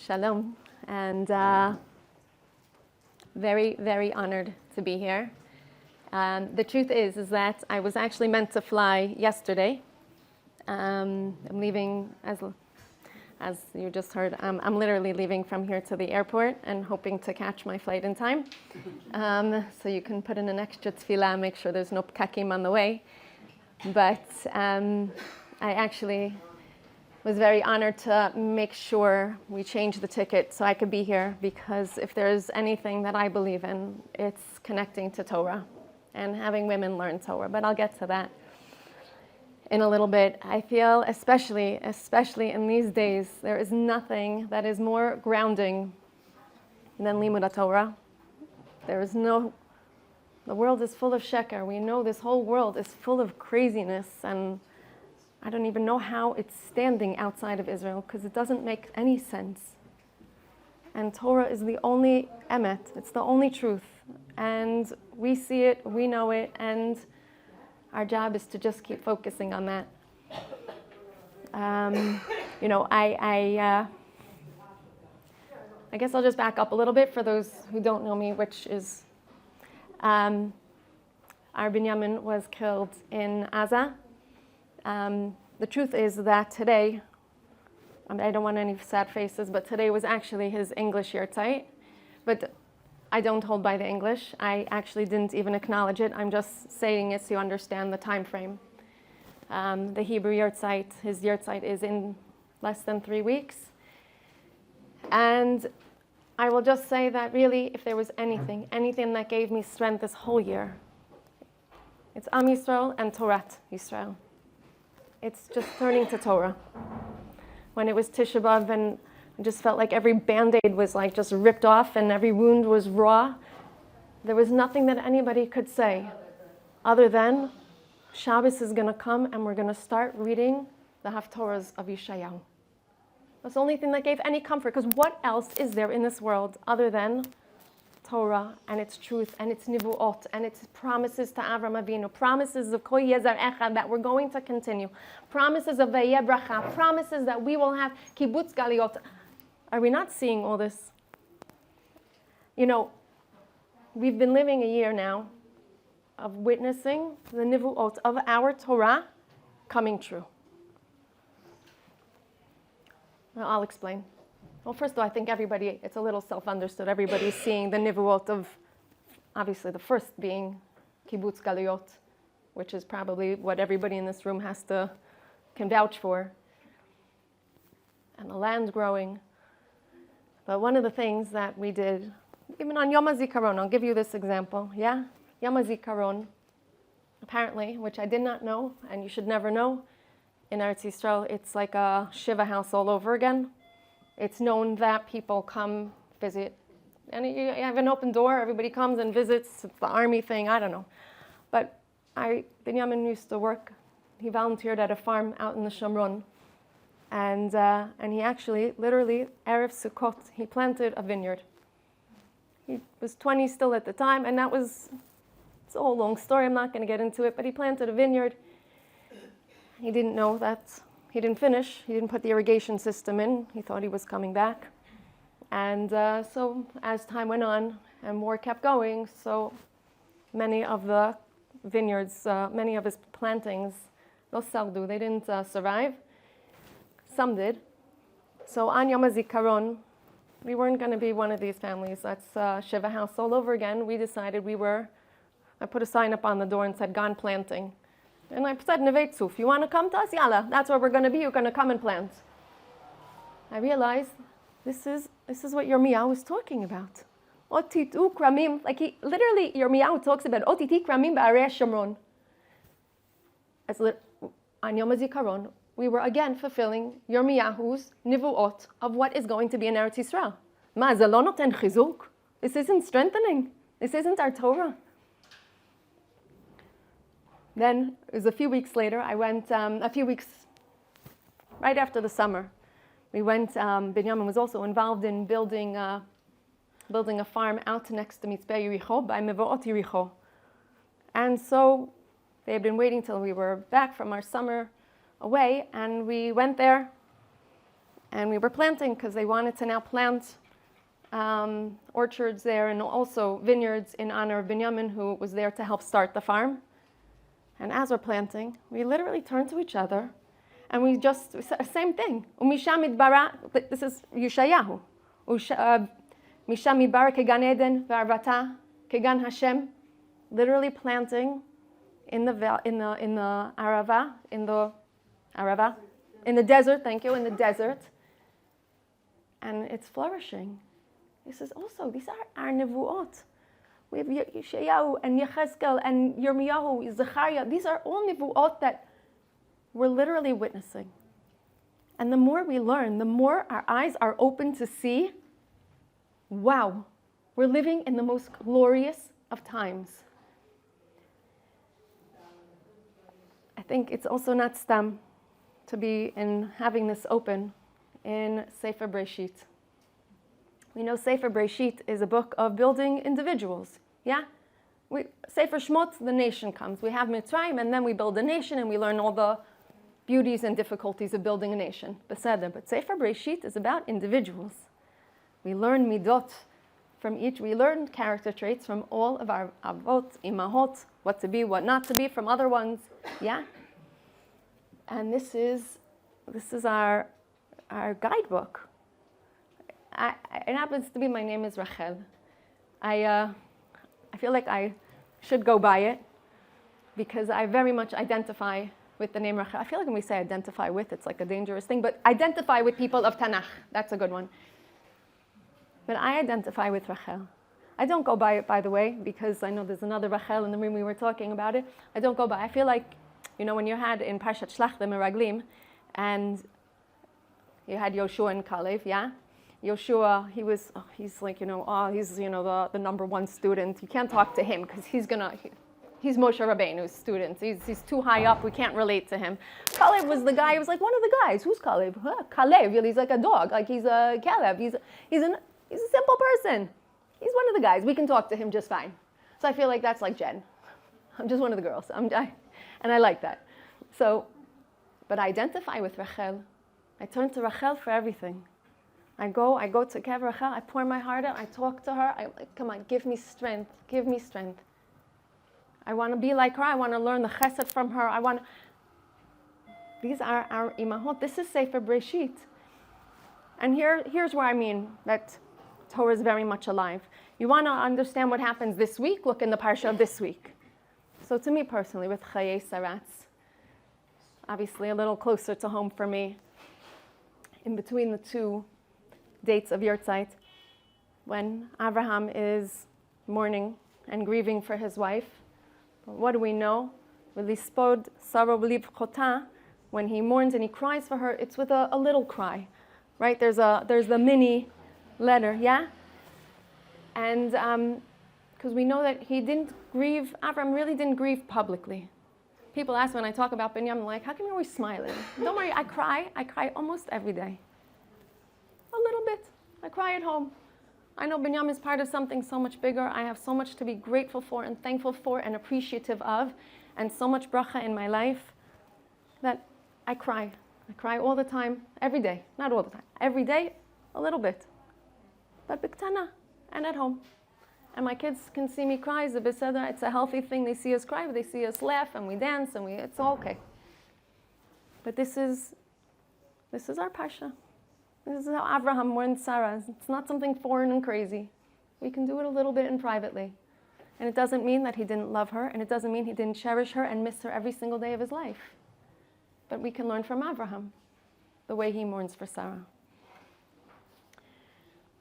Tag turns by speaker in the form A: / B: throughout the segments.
A: Shalom, and very, very honored to be here. The truth is that I was actually meant to fly yesterday. I'm leaving, as you just heard, I'm literally leaving from here to the airport and hoping to catch my flight in time. So you can put in an extra tefillah, make sure there's no pkakim on the way. But I actually was very honored to make sure we changed the ticket so I could be here, because if there's anything that I believe in, it's connecting to Torah and having women learn Torah. But I'll get to that in a little bit. I feel especially in these days, there is nothing that is more grounding than Limud Torah. The world is full of sheker. We know this whole world is full of craziness, and I don't even know how it's standing outside of Israel, because it doesn't make any sense. And Torah is the only emet, it's the only truth. And we see it, we know it, and our job is to just keep focusing on that. I guess I'll just back up a little bit for those who don't know me, which is our Binyamin was killed in Gaza. The truth is that today, I don't want any sad faces, but today was actually his English yahrzeit. But I don't hold by the English. I actually didn't even acknowledge it. I'm just saying it so you understand the time frame. The Hebrew yahrzeit, his yahrzeit is in less than 3 weeks. And I will just say that really, if there was anything that gave me strength this whole year, it's OUisrael and Torah Yisrael. It's just turning to Torah. When it was Tisha B'Av and I just felt like every Band-Aid was like just ripped off and every wound was raw, there was nothing that anybody could say other than Shabbos is going to come and we're going to start reading the Haftorahs of Yeshayahu. That's the only thing that gave any comfort, because what else is there in this world other than Torah and its truth and its nivuot and its promises to Avram Avinu, promises of Ko Yezer Echad that we're going to continue, promises of Vayeh Bracha, promises that we will have kibbutz galiot. Are we not seeing all this? You know, we've been living a year now of witnessing the nivuot of our Torah coming true. Well, I'll explain. Well, first of all, I think everybody, it's a little self-understood. Everybody's seeing the nivuot of, obviously the first being kibbutz galiot, which is probably what everybody in this room can vouch for, and the land growing. But one of the things that we did, even on Yom HaZikaron, I'll give you this example, yeah? Yom HaZikaron, apparently, which I did not know, and you should never know, in Eretz Yisrael, it's like a Shiva house all over again. It's known that people come visit, and you have an open door, everybody comes and visits. It's the army thing, I don't know. But Binyamin used to work, he volunteered at a farm out in the Shomron. And he actually, literally, Erev Sukkot, he planted a vineyard. He was 20 still at the time, and it's a whole long story, I'm not going to get into it, but he planted a vineyard. He didn't know that. He didn't finish. He didn't put the irrigation system in. He thought he was coming back. And so as time went on and more kept going, so many of the vineyards, many of his plantings, those sardu, they didn't survive. Some did. So on Yom HaZikaron, we weren't going to be one of these families. That's Shiva house all over again. We decided I put a sign up on the door and said, "Gone planting." And I said, Nevei Tzuf, you want to come to us? Yalla, that's where we're going to be. You're going to come and plant. I realized this is what Yirmiyahu was talking about. Otitu kramim, like Yirmiyahu talks about Otiti kramim ba'arei Shomron. On Yom HaZikaron, we were again fulfilling Yirmiyahu's nivuot of what is going to be in Eretz Yisrael. Ma, ze lo noten chizuk. This isn't strengthening. This isn't our Torah. Then, it was a few weeks later, I went, a few weeks right after the summer, we went, Binyamin was also involved in building a farm out next to Mitzpeh Yericho, by Mevo'ot Yericho. And so, they had been waiting till we were back from our summer away, and we went there, And we were planting because they wanted to now plant orchards there and also vineyards in honor of Binyamin, who was there to help start the farm. And as we're planting, we literally turned to each other and we said the same thing. This is Yeshayahu. Misham midbar kegan Eden v'arvata kegan Hashem. Literally planting in the desert. Thank you, in the desert, and it's flourishing. This is also, these are our nevuot. We have Yeshayahu and Yechezkel and Yirmiyahu, Zechariah. These are all nevuot that we're literally witnessing. And the more we learn, the more our eyes are open to see, wow, we're living in the most glorious of times. I think it's also not stam to be in having this open in Sefer Breshit. We know Sefer Breshit is a book of building individuals. Yeah? Sefer Shmot, the nation comes. We have Mitzrayim, and then we build a nation, and we learn all the beauties and difficulties of building a nation. Beseder. But Sefer Breshit is about individuals. We learn midot from each. We learn character traits from all of our avot, imahot, what to be, what not to be, from other ones. Yeah? And this is our guidebook. It happens to be, my name is Rachel. I feel like I should go by it because I very much identify with the name Rachel. I feel like when we say identify with, it's like a dangerous thing, but identify with people of Tanakh. That's a good one. But I identify with Rachel. I don't go by it, by the way, because I know there's another Rachel in the room we were talking about it. I don't go by. I feel like, when you had in Parshat Shlachtim, Meraglim, and you had Yoshua and Kalev, yeah? Yoshua, he's like, he's, the number one student. You can't talk to him because he's Moshe Rabbeinu's student. He's too high up. We can't relate to him. Kalev was the guy. He was like one of the guys. Who's Kalev? Kalev. He's like a dog. Like he's a Caleb. He's a simple person. He's one of the guys. We can talk to him just fine. So I feel like that's like Jen. I'm just one of the girls. And I like that. So, but I identify with Rachel. I turn to Rachel for everything. I go to Kev Rachel. I pour my heart out. I talk to her. I like, come on, give me strength. Give me strength. I want to be like her. I want to learn the chesed from her. These are our imahot. This is Sefer Breshit. And here's where I mean that Torah is very much alive. You want to understand what happens this week? Look in the parsha of this week. So to me personally, with Chayei Saratz, obviously a little closer to home for me, in between the two dates of Yurtzeit, when Abraham is mourning and grieving for his wife. But what do we know? V'lispod saro b'liv chota, when he mourns and he cries for her, it's with a little cry, right? There's the mini letter, yeah? And because we know that Abraham really didn't grieve publicly. People ask when I talk about Binyamin, like, how come you're always smiling? Don't worry, I cry almost every day. A little bit. I cry at home. I know Binyamin is part of something so much bigger. I have so much to be grateful for and thankful for and appreciative of, and so much bracha in my life that I cry. I cry all the time, every day. Not all the time. Every day, a little bit. But biktana, and at home. And my kids can see me cry. It's a healthy thing. They see us cry, but they see us laugh, and we dance, and it's all okay. But this is our parsha. This is how Abraham mourned Sarah. It's not something foreign and crazy. We can do it a little bit and privately. And it doesn't mean that he didn't love her, and it doesn't mean he didn't cherish her and miss her every single day of his life. But we can learn from Abraham the way he mourns for Sarah.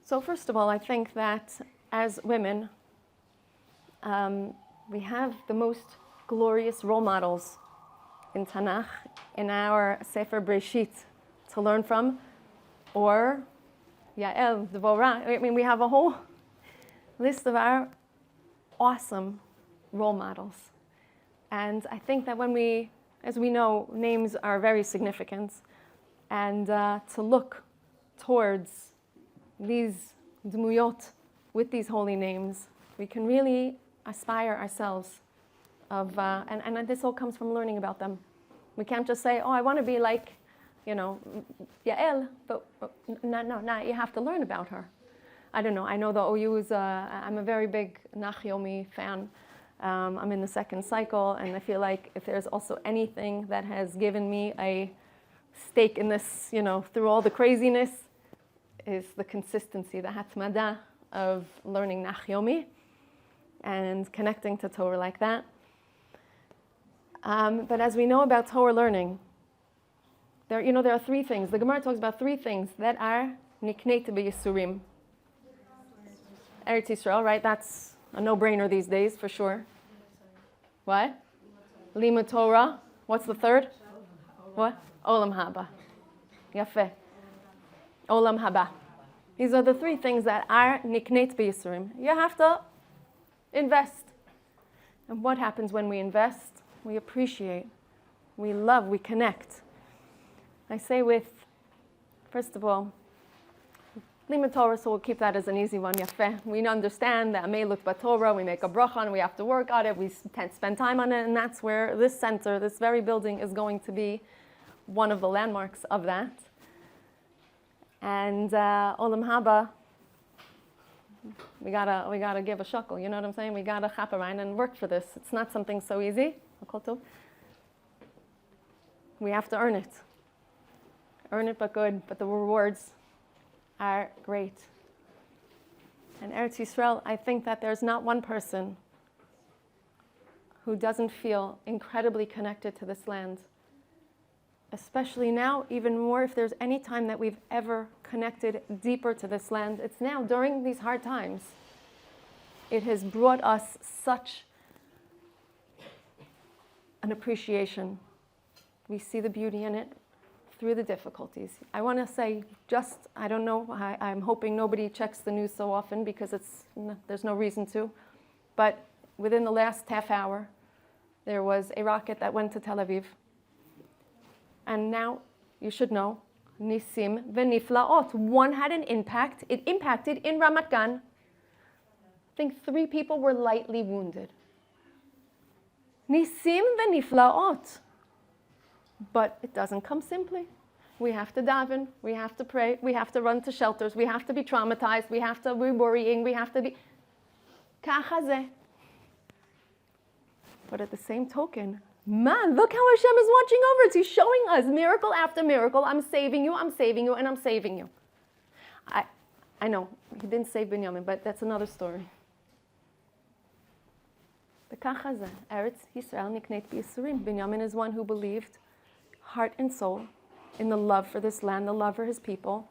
A: So first of all, I think that as women, we have the most glorious role models in Tanakh, in our Sefer Breshit, to learn from, or Yael, Devorah. I mean, we have a whole list of our awesome role models. And I think that as we know, names are very significant. And to look towards these dmuyot with these holy names, we can really aspire ourselves and this all comes from learning about them. We can't just say, I want to be like Yael, but no, you have to learn about her. I don't know. I know the OU is, I'm a very big Naomi fan. I'm in the second cycle, and I feel like if there's also anything that has given me a stake in this, through all the craziness, is the consistency, the hatmada of learning Naomi and connecting to Torah like that. But as we know about Torah learning, there are three things. The Gemara talks about three things that are niknei b'yisurim. Eretz Yisrael, right? That's a no-brainer these days, for sure. What? Limud Torah. What's the third? What? Olam haba. Yafeh. Olam haba. These are the three things that are niknei b'yisurim. You have to invest. And what happens when we invest? We appreciate, we love, we connect. I say first of all, Limud Torah, so we'll keep that as an easy one. Yafeh. We understand that Amelut B'Torah, we make a bracha and we have to work on it, we spend time on it, and that's where this center, this very building, is going to be one of the landmarks of that. And Olam Haba, we gotta give a shekel, you know what I'm saying? We gotta chap around and work for this. It's not something so easy. We have to earn it. Earn it but good, but the rewards are great. And Eretz Yisrael, I think that there's not one person who doesn't feel incredibly connected to this land. Especially now, even more, if there's any time that we've ever connected deeper to this land, it's now during these hard times. It has brought us such an appreciation. We see the beauty in it through the difficulties. I want to say I don't know, I'm hoping nobody checks the news so often because there's no reason to, but within the last half hour, there was a rocket that went to Tel Aviv. And now, you should know, Nisim v'niflaot. One had an impact. It impacted in Ramat Gan. I think 3 people were lightly wounded. Nisim v'niflaot. But it doesn't come simply. We have to daven, we have to pray, we have to run to shelters, we have to be traumatized, we have to be worrying, we have to be... Kachazeh. But at the same token, man, look how Hashem is watching over us. He's showing us miracle after miracle. I'm saving you, and I'm saving you. I know, he didn't save Binyamin, but that's another story. The Kachazeh, Eretz Yisrael nikneit b'yisurim. Binyamin is one who believed, heart and soul, in the love for this land, the love for his people.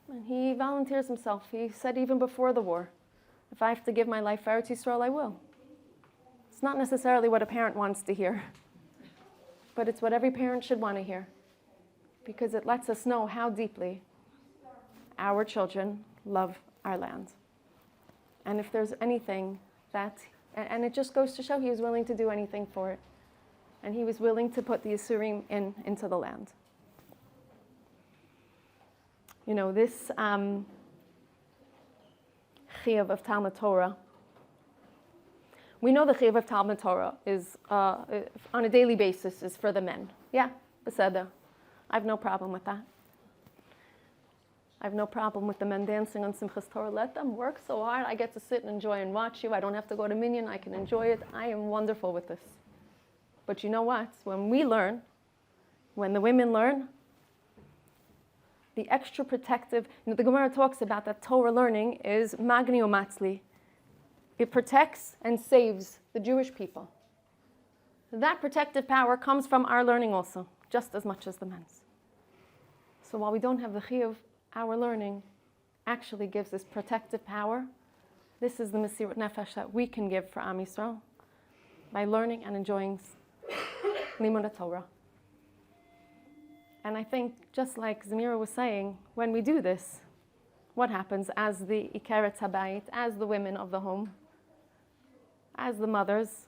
A: And he volunteers himself. He said even before the war, if I have to give my life for Eretz Yisrael, I will. It's not necessarily what a parent wants to hear, but it's what every parent should want to hear, because it lets us know how deeply our children love our land. And if there's anything and it just goes to show he was willing to do anything for it. And he was willing to put the Yisurim into the land. This chiyuv of Talmud Torah. We know the chiyuv of Talmud Torah is, on a daily basis, is for the men. Yeah, beseder. I have no problem with that. I have no problem with the men dancing on Simchas Torah. Let them work so hard. I get to sit and enjoy and watch you. I don't have to go to Minyan. I can enjoy it. I am wonderful with this. But you know what? When we learn, when the women learn, the extra protective, the Gemara talks about that Torah learning is magni umatzli. It protects and saves the Jewish people. That protective power comes from our learning also, just as much as the men's. So while we don't have the chiyuv, our learning actually gives this protective power. This is the Mesirut Nefesh that we can give for Am Yisrael by learning and enjoying Limud Torah. And I think, just like Zamira was saying, when we do this, what happens as the Ikeret Habayit, as the women of the home, as the mothers,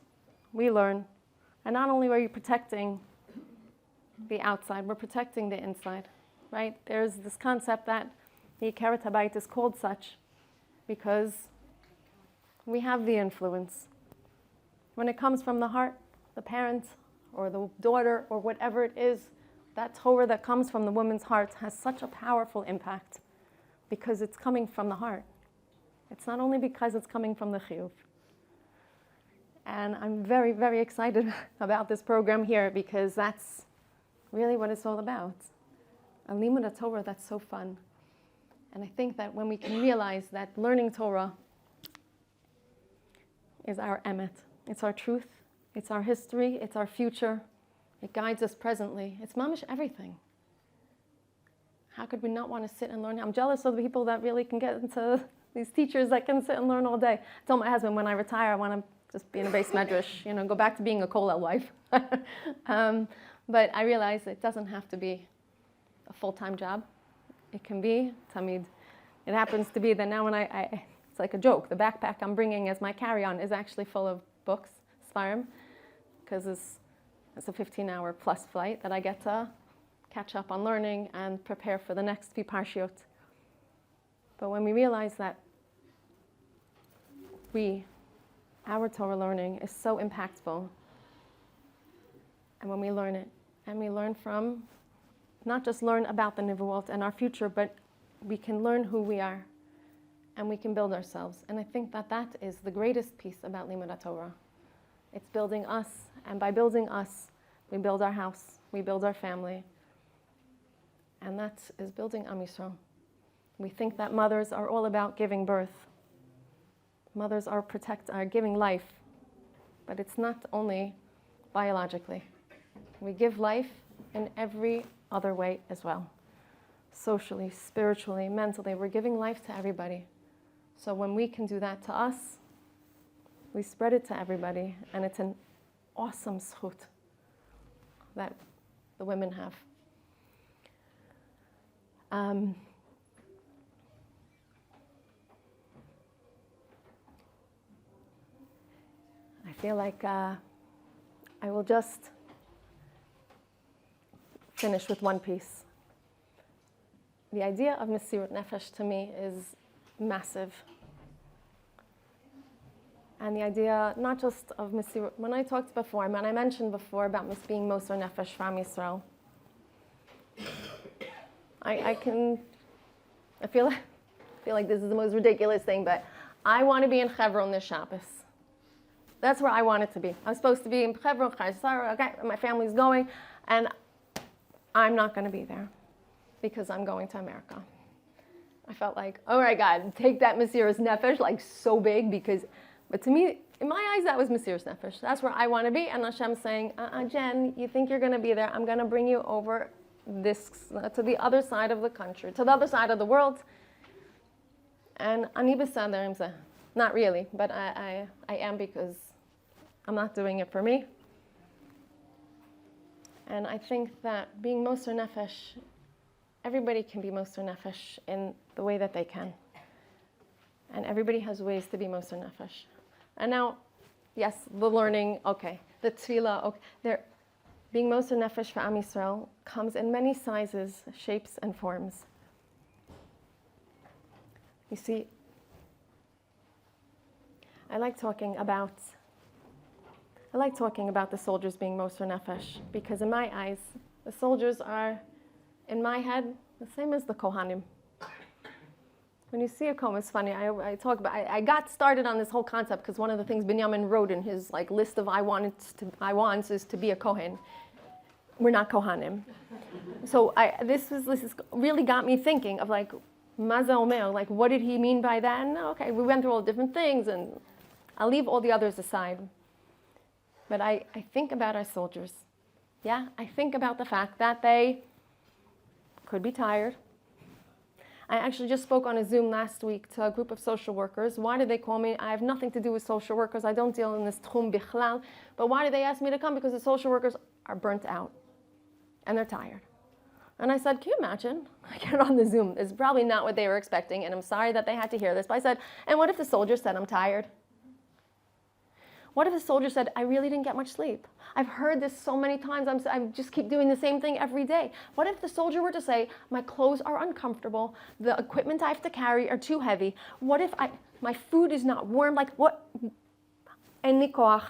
A: we learn. And not only are you protecting the outside, we're protecting the inside, right? There's this concept that the Ikeret Habayit is called such because we have the influence. When it comes from the heart, the parent or the daughter or whatever it is, that Torah that comes from the woman's heart has such a powerful impact because it's coming from the heart. It's not only because it's coming from the chiyuv. And I'm very, very excited about this program here because that's really what it's all about. A limud Torah that's so fun. And I think that when we can realize that learning Torah is our emet, it's our truth, it's our history, it's our future, it guides us presently, it's mamish everything. How could we not want to sit and learn? I'm jealous of the people that really can get into these teachers that can sit and learn all day. I told my husband when I retire, I want to just be in a base medrash, go back to being a kollel wife. But I realize it doesn't have to be a full-time job. It can be tamid. It happens to be that now when it's like a joke. The backpack I'm bringing as my carry-on is actually full of books, svarim, because it's a 15-hour plus flight that I get to catch up on learning and prepare for the next few parshiot. But when we realize that our Torah learning is so impactful, and when we learn it, and we learn from, not just learn about the Nivuot and our future, but we can learn who we are, and we can build ourselves. And I think that is the greatest piece about Limud Torah. It's building us, and by building us, we build our house, we build our family, and that is building OUisrael. We think that mothers are all about giving birth. Mothers are giving life, but it's not only biologically. We give life in every other way as well. Socially, spiritually, mentally, we're giving life to everybody. So when we can do that to us, we spread it to everybody, and it's an awesome zchut that the women have. I feel like I will just finish with one piece. The idea of Mesirut Nefesh to me is massive. And the idea, not just of Mesirut, when I mentioned before about being Moser Nefesh for OUisrael, I feel like this is the most ridiculous thing, but I want to be in Hebron this Shabbos. That's where I want it to be. I'm supposed to be in Hebron, okay, my family's going, and I'm not going to be there because I'm going to America. I felt like, all right, God, take that Mesirus Nefesh, like so big, but to me, in my eyes, that was Mesirus Nefesh. That's where I want to be, and Hashem's saying, Jen, you think you're going to be there? I'm going to bring you over to the other side of the country, to the other side of the world. And ani b'sader, not really, but I am, because I'm not doing it for me. And I think that being Moser Nefesh, everybody can be Moser Nefesh in the way that they can. And everybody has ways to be Moser Nefesh. And now, yes, the learning, okay, the tefillah, okay, being Moser Nefesh for OUisrael comes in many sizes, shapes, and forms. You see, I like talking about the soldiers being Moser Nefesh, because in my eyes, the soldiers are, in my head, the same as the Kohanim. When you see a Kohen, it's funny, I got started on this whole concept because one of the things Binyamin wrote in his list of I wants is to be a Kohen. We're not Kohanim. So this really got me thinking of Maza Omer, what did he mean by that? And okay, we went through all different things, and I'll leave all the others aside. But I think about our soldiers. Yeah, I think about the fact that they could be tired. I actually just spoke on a Zoom last week to a group of social workers. Why did they call me? I have nothing to do with social workers. I don't deal in this tchum bichlal. But why did they ask me to come? Because the social workers are burnt out and they're tired. And I said, can you imagine? I get on the Zoom. It's probably not what they were expecting, and I'm sorry that they had to hear this. But I said, and what if the soldier said, I'm tired? What if the soldier said, I really didn't get much sleep? I've heard this so many times, I just keep doing the same thing every day. What if the soldier were to say, my clothes are uncomfortable, the equipment I have to carry are too heavy? What if my food is not warm? What? En li koach.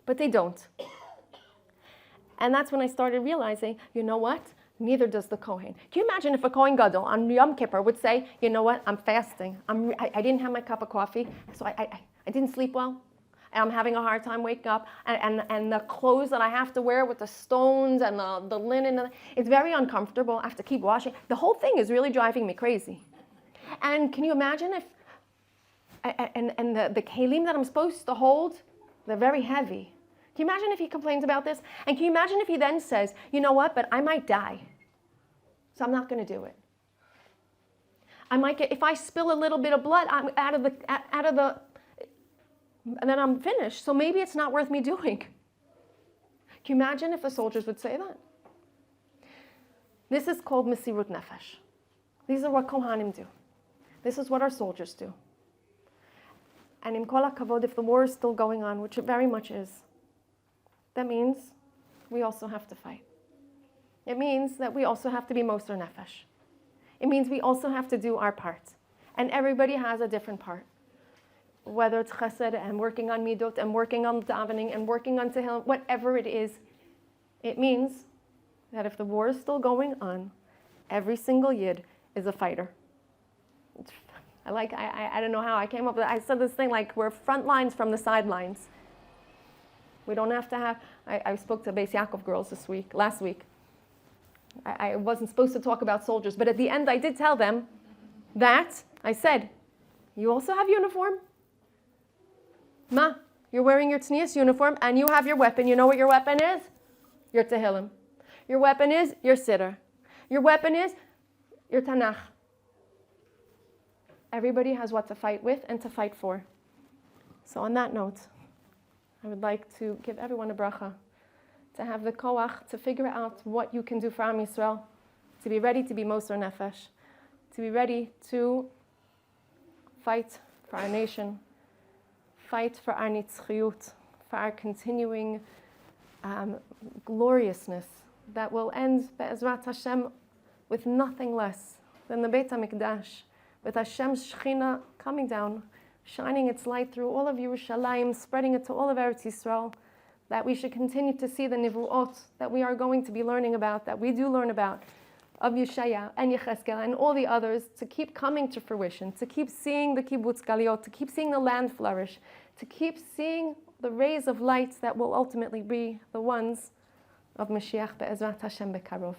A: But they don't. And that's when I started realizing, you know what? Neither does the Kohen. Can you imagine if a Kohen Gadol on Yom Kippur would say, you know what, I'm fasting. I didn't have my cup of coffee, so I didn't sleep well. I'm having a hard time waking up. And the clothes that I have to wear with the stones and the linen, it's very uncomfortable. I have to keep washing. The whole thing is really driving me crazy. And can you imagine if, and the kelim that I'm supposed to hold, they're very heavy. Can you imagine if he complains about this? And can you imagine if he then says, you know what, but I might die, so I'm not going to do it. I might get, if I spill a little bit of blood, I'm out of the, and then I'm finished, so maybe it's not worth me doing. Can you imagine if the soldiers would say that? This is called Mesirut Nefesh. These are what Kohanim do. This is what our soldiers do. And in Kol HaKavod, if the war is still going on, which it very much is, that means we also have to fight. It means that we also have to be Moser Nefesh. It means we also have to do our part. And everybody has a different part. Whether it's chesed and working on midot and working on davening and working on tehillim, whatever it is, it means that if the war is still going on, every single yid is a fighter. I don't know how I came up with it. I said this thing like we're front lines from the sidelines. We don't have to have, I spoke to Beis Yaakov girls last week. I wasn't supposed to talk about soldiers, but at the end I did tell them that, I said, you also have uniform? Ma, you're wearing your tznius uniform and you have your weapon. You know what your weapon is? Your tehillim. Your weapon is your siddur. Your weapon is your Tanakh. Everybody has what to fight with and to fight for. So on that note, I would like to give everyone a bracha, to have the koach, to figure out what you can do for OUisrael, to be ready to be Moser Nefesh, to be ready to fight for our nation, fight for our nitzchiyut, for our continuing gloriousness that will end, be'ezrat Hashem, with nothing less than the Beit HaMikdash, with Hashem's Shechina coming down, shining its light through all of Yerushalayim, spreading it to all of Eretz Yisrael, that we should continue to see the nivuot that we are going to be learning about, that we do learn about, of Yeshaya and Yecheskel and all the others, to keep coming to fruition, to keep seeing the kibbutz galiot, to keep seeing the land flourish, to keep seeing the rays of light that will ultimately be the ones of Mashiach be'ezrat Hashem bekarov.